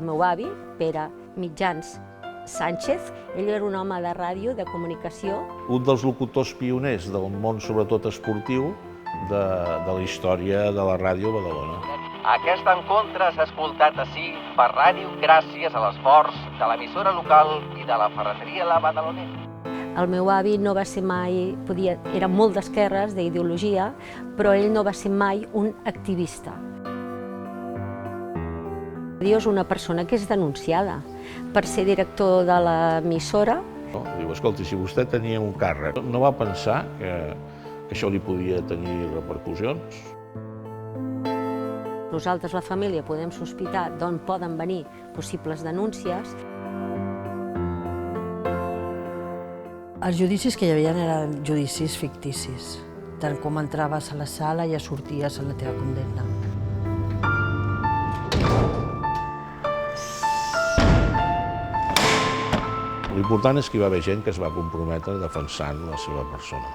El meu avi, Pere Mitjans Sánchez, ell era un home de ràdio, de comunicació. Un dels locutors pioners del món, sobretot esportiu, de la història de la ràdio a Badalona. Aquest encontre s'ha escoltat ací per ràdio gràcies a l'esforç de l'emissora local i de la ferreteria La Badalonera. El meu avi no va ser mai, era molt d'esquerres, d'ideologia, però ell no va ser mai un activista. És una persona que és denunciada per ser director de l'emissora. Diu, escolti, si vostè tenia un càrrec, no va pensar que això li podia tenir repercussions? Nosaltres, la família, podem sospitar d'on poden venir possibles denúncies. Els judicis que hi havia eren judicis ficticis. Tant com entraves a la sala ja sorties a la teva condemna. L'important és que hi va haver gent que es va comprometre defensant la seva persona.